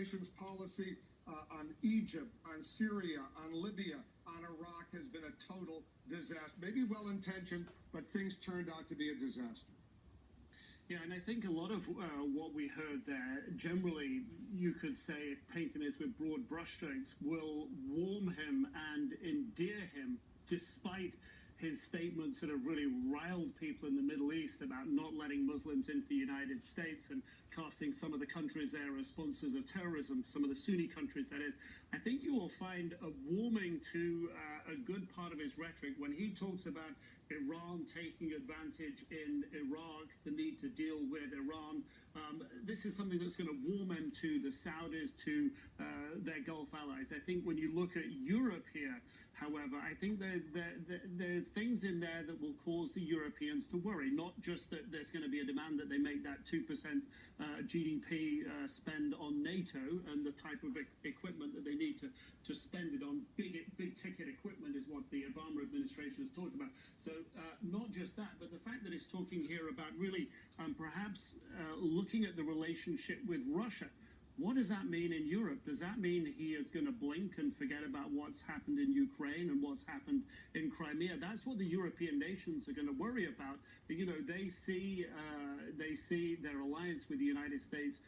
administration's policy on Egypt, on Syria, on Libya, on Iraq has been a total disaster. Maybe well-intentioned, but things turned out to be a disaster. Yeah, and I think a lot of what we heard there, generally, you could say, if painting this with broad brushstrokes, will warm him and endear him, despite his statements that have really riled people in the Middle East about not letting Muslims into the United States and casting some of the countries there as sponsors of terrorism, some of the Sunni countries, that is. I think you will find a warming to a good part of his rhetoric when he talks about Iran taking advantage in Iraq, the need to deal with Iran. This is something that's going to warm him to the Saudis, to their Gulf allies. I think when you look at Europe here, however, I think there are things in there that will cause the Europeans to worry. Not just that there's going to be a demand that they make that 2% GDP spend on NATO and the type of equipment that they need to spend it on. Big ticket equipment is what the Obama administration has talked about. So not just that, but the fact that it's talking here about really perhaps looking at the relationship with Russia. What does that mean in Europe? Does that mean he is going to blink and forget about what's happened in Ukraine and what's happened in Crimea? That's what the European nations are going to worry about. You know, they see their alliance with the United States